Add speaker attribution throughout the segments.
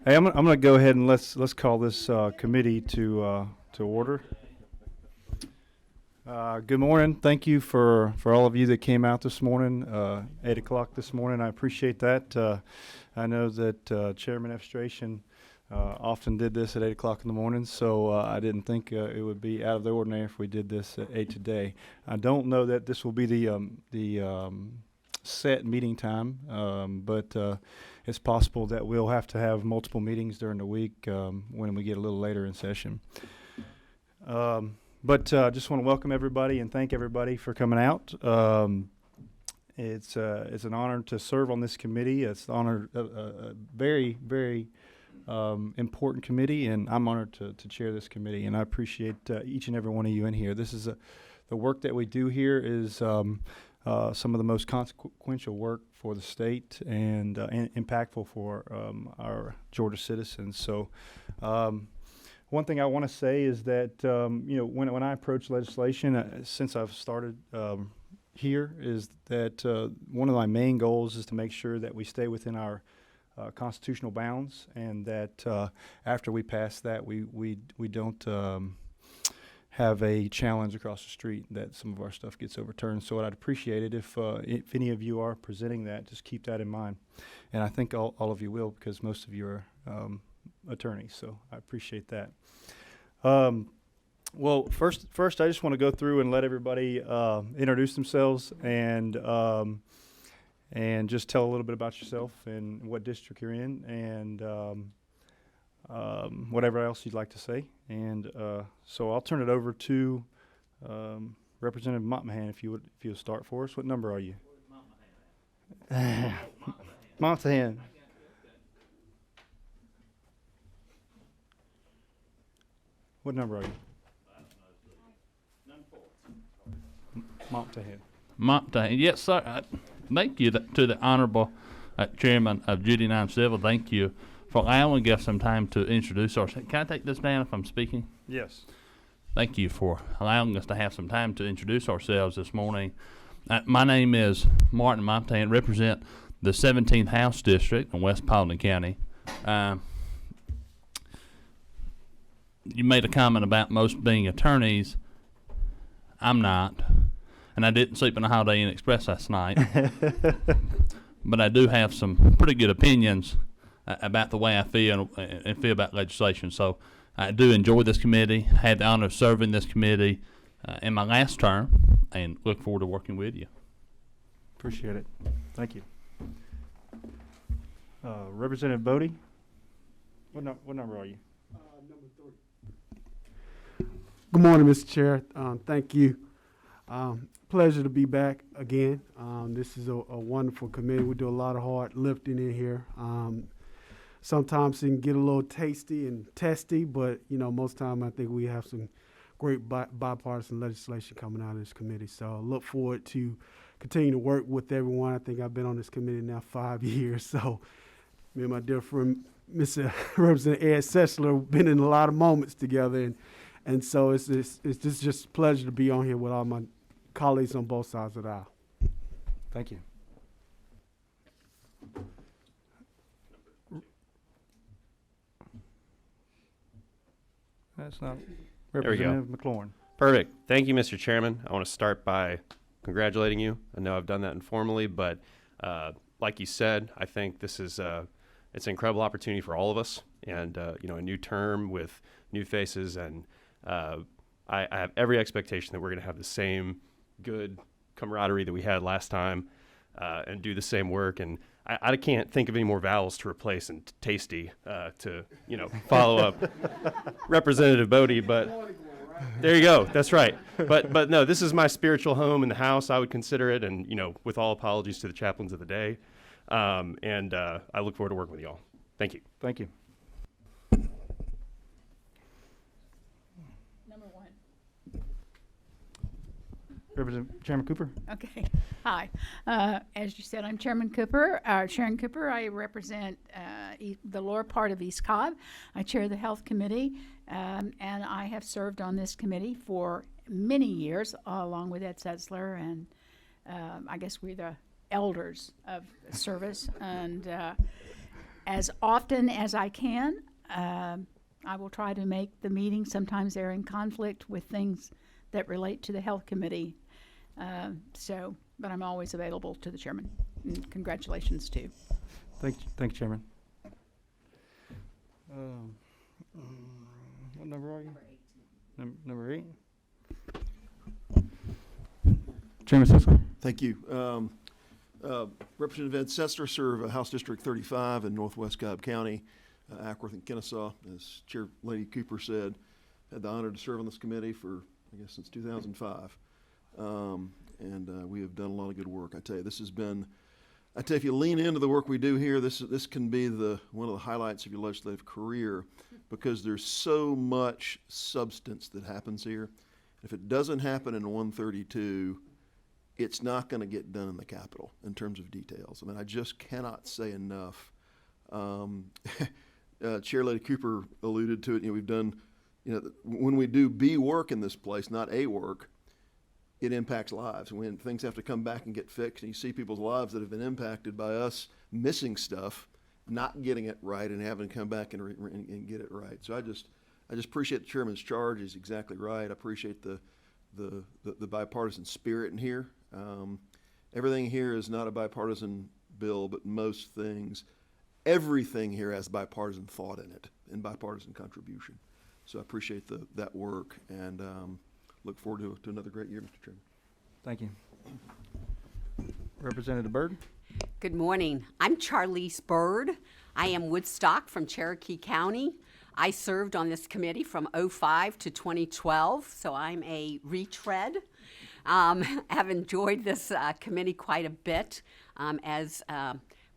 Speaker 1: Hey, I'm going to go ahead and let's call this committee to order. Good morning. Thank you for all of you that came out this morning, 8 o'clock this morning. I appreciate that. I know that Chairman Efstration often did this at 8 o'clock in the morning, so I didn't think it would be out of the ordinary if we did this at 8 today. I don't know that this will be the set meeting time, but it's possible that we'll have to have multiple meetings during the week when we get a little later in session. But just want to welcome everybody and thank everybody for coming out. It's an honor to serve on this committee. It's an honor, a very, very important committee, and I'm honored to chair this committee, and I appreciate each and every one of you in here. This is the work that we do here is some of the most consequential work for the state and impactful for our Georgia citizens. So one thing I want to say is that when I approach legislation, since I've started here, is that one of my main goals is to make sure that we stay within our constitutional bounds, and that after we pass that, we don't have a challenge across the street that some of our stuff gets overturned. So I'd appreciate it if any of you are presenting that, just keep that in mind. And I think all of you will, because most of you are attorneys, so I appreciate that. Well, first, I just want to go through and let everybody introduce themselves and just tell a little bit about yourself and what district you're in, and whatever else you'd like to say. And so I'll turn it over to Representative Montano if you'll start for us. What number are you? Montano. What number are you?
Speaker 2: Montano. Yes, sir. Thank you to the Honorable Chairman of Judiciary Non Civil. Thank you for allowing us some time to introduce ourselves. Can I take this down if I'm speaking?
Speaker 1: Yes.
Speaker 2: Thank you for allowing us to have some time to introduce ourselves this morning. My name is Martin Montano. I represent the 17th House District in West Paulding County. You made a comment about most being attorneys. I'm not. And I didn't sleep in a Holiday Inn Express last night. But I do have some pretty good opinions about the way I feel and feel about legislation. So I do enjoy this committee. Had the honor of serving this committee in my last term, and look forward to working with you.
Speaker 1: Appreciate it. Thank you. Representative Bodie, what number are you?
Speaker 3: Number 3. Good morning, Mr. Chair. Thank you. Pleasure to be back again. This is a wonderful committee. We do a lot of hard lifting in here. Sometimes it can get a little tasty and testy, but most time I think we have some great bipartisan legislation coming out of this committee. So I look forward to continue to work with everyone. I think I've been on this committee now 5 years. So me and my dear friend, Mr. Representative Ed Sessler, been in a lot of moments together, and so it's just a pleasure to be on here with all my colleagues on both sides of the aisle.
Speaker 1: Thank you. That's not Representative McLaurin.
Speaker 4: Perfect. Thank you, Mr. Chairman. I want to start by congratulating you. I know I've done that informally, but like you said, I think this is it's an incredible opportunity for all of us, and a new term with new faces, and I have every expectation that we're going to have the same good camaraderie that we had last time, and do the same work. And I can't think of any more vowels to replace and tasty to follow up Representative Bodie, but there you go. That's right. But no, this is my spiritual home in the House. I would consider it, and with all apologies to the chaplains of the day, and I look forward to working with you all. Thank you.
Speaker 1: Thank you. Representative Chairman Cooper.
Speaker 5: Okay. Hi. As you said, I'm Chairman Cooper. Sharon Cooper. I represent the lower part of East Cobb. I chair the Health Committee, and I have served on this committee for many years, along with Ed Sessler, and I guess we're the elders of service, and as often as I can, I will try to make the meetings. Sometimes they're in conflict with things that relate to the health committee. But I'm always available to the chairman. And congratulations too.
Speaker 1: Thank you, Chairman. What number are you? Number 8. Chairman Sisco.
Speaker 6: Thank you. Representative Ed Edester, serve House District 35 in Northwest Cobb County, Ackworth and Kennesaw. As Chair Lady Cooper said, had the honor to serve on this committee for, I guess, since 2005. We have done a lot of good work. I tell you, this has been, if you lean into the work we do here, this can be one of the highlights of your legislative career, because there's so much substance that happens here. If it doesn't happen in 132, it's not going to get done in the Capitol in terms of details. I mean, I just cannot say enough. Chair Lady Cooper alluded to it. We've done, when we do B work in this place, not A work, it impacts lives. When things have to come back and get fixed, and you see people's lives that have been impacted by us missing stuff, not getting it right, and having to come back and get it right. So I just appreciate the chairman's charge. He's exactly right. I appreciate the bipartisan spirit in here. Everything here is not a bipartisan bill, but most things, everything here has bipartisan thought in it and bipartisan contribution. So I appreciate that work, and look forward to another great year, Mr. Chairman.
Speaker 1: Thank you. Representative Byrd.
Speaker 7: Good morning. I'm Charlize Byrd. I am Woodstock from Cherokee County. I served on this committee from 2005 to 2012, so I'm a retread. Have enjoyed this committee quite a bit. As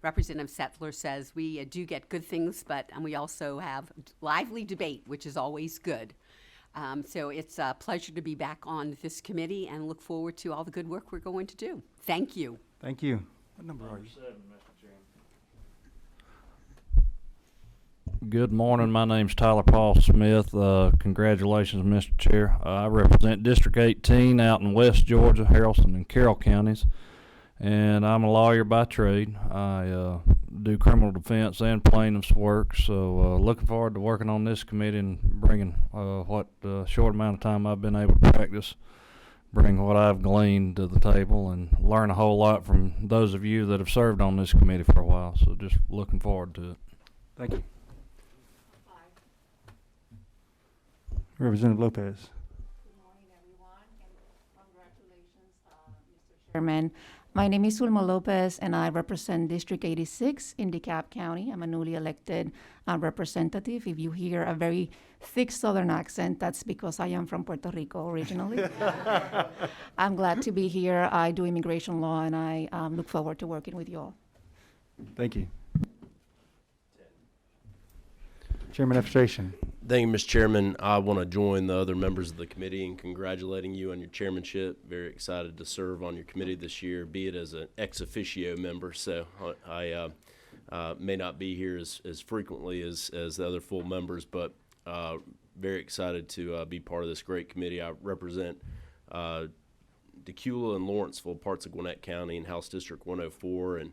Speaker 7: Representative Settler says, we do get good things, but we also have lively debate, which is always good. So it's a pleasure to be back on this committee, and look forward to all the good work we're going to do. Thank you.
Speaker 1: Thank you. What number are you?
Speaker 2: 7, Mr. Chairman. Good morning. My name's Tyler Paul Smith. Congratulations, Mr. Chair. I represent District 18 out in West Georgia, Haralson and Carroll counties, and I'm a lawyer by trade. I do criminal defense and plaintiff's work, so looking forward to working on this committee and bringing what short amount of time I've been able to practice, bring what I've gleaned to the table, and learn a whole lot from those of you that have served on this committee for a while. So just looking forward to it.
Speaker 1: Thank you. Representative Lopez.
Speaker 8: Good morning, everyone, and congratulations, Mr. Chairman. My name is Zulma Lopez, and I represent District 86 in DeKalb County. I'm a newly elected representative. If you hear a very thick Southern accent, that's because I am from Puerto Rico originally. I'm glad to be here. I do immigration law, and I look forward to working with you all.
Speaker 1: Thank you. Chairman Administration.
Speaker 9: Thank you, Mr. Chairman. I want to join the other members of the committee in congratulating you on your chairmanship. Very excited to serve on your committee this year, be it as an ex officio member. So I may not be here as frequently as the other full members, but very excited to be part of this great committee. I represent Decula and Lawrenceville, parts of Gwinnett County, and House District 104, and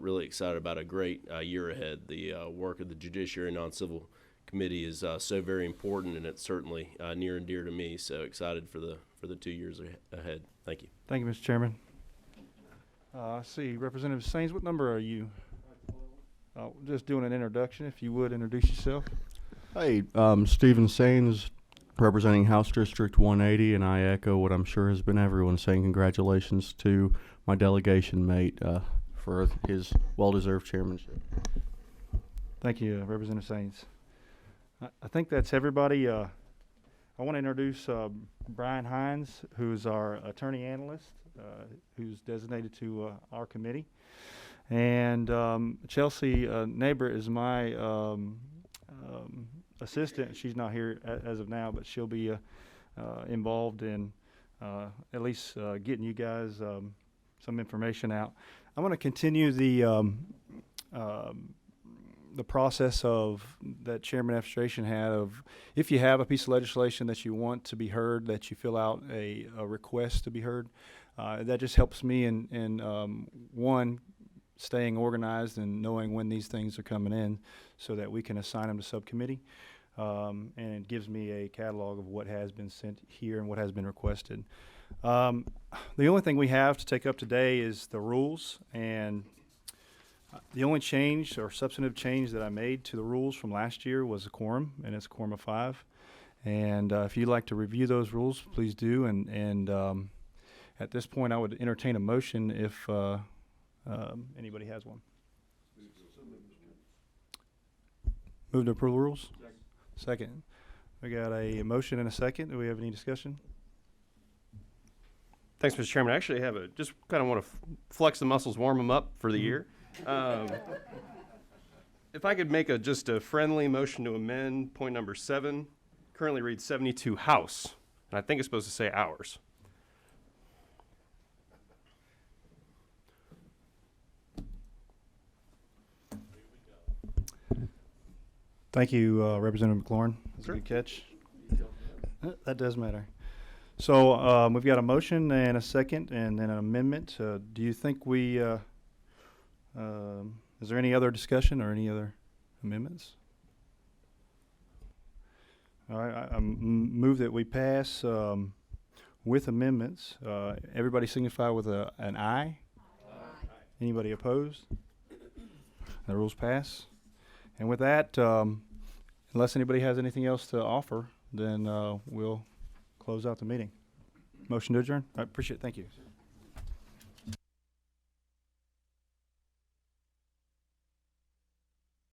Speaker 9: really excited about a great year ahead. The work of the Judiciary Non Civil Committee is so very important, and it's certainly near and dear to me. So excited for the 2 years ahead. Thank you.
Speaker 1: Thank you, Mr. Chairman. I see Representative Sainz. What number are you? Just doing an introduction. If you would introduce yourself.
Speaker 10: Hey, Stephen Sainz, representing House District 180, and I echo what I'm sure has been everyone saying. Congratulations to my delegation mate for his well-deserved chairmanship.
Speaker 1: Thank you, Representative Sainz. I think that's everybody. I want to introduce Brian Hines, who's our attorney analyst, who's designated to our committee. And Chelsea Neighbor is my assistant. She's not here as of now, but she'll be involved in at least getting you guys some information out. I'm going to continue the process of that Chairman Administration had of, if you have a piece of legislation that you want to be heard, that you fill out a request to be heard. That just helps me in one, staying organized and knowing when these things are coming in so that we can assign them to subcommittee. And it gives me a catalog of what has been sent here and what has been requested. The only thing we have to take up today is the rules, and the only change or substantive change that I made to the rules from last year was a quorum, and it's a quorum of 5. And if you'd like to review those rules, please do. And at this point, I would entertain a motion if anybody has one. Move to approve the rules? Second. We got a motion and a second. Do we have any discussion?
Speaker 4: Thanks, Mr. Chairman. I actually have just kind of want to flex the muscles, warm them up for the year. If I could make just a friendly motion to amend point number 7, currently reads 72 House, and I think it's supposed to say hours.
Speaker 1: Thank you, Representative McLaurin. That's
Speaker 4: Sure.
Speaker 1: a good catch. That does matter. So we've got a motion and a second and then an amendment. Do you think we, is there any other discussion or any other amendments? All right, I move that we pass with amendments. Everybody signify with an aye. Aye. Anybody opposed? The rules pass. And with that, unless anybody has anything else to offer, then we'll close out the meeting. Motion to adjourn? I appreciate it. Thank you.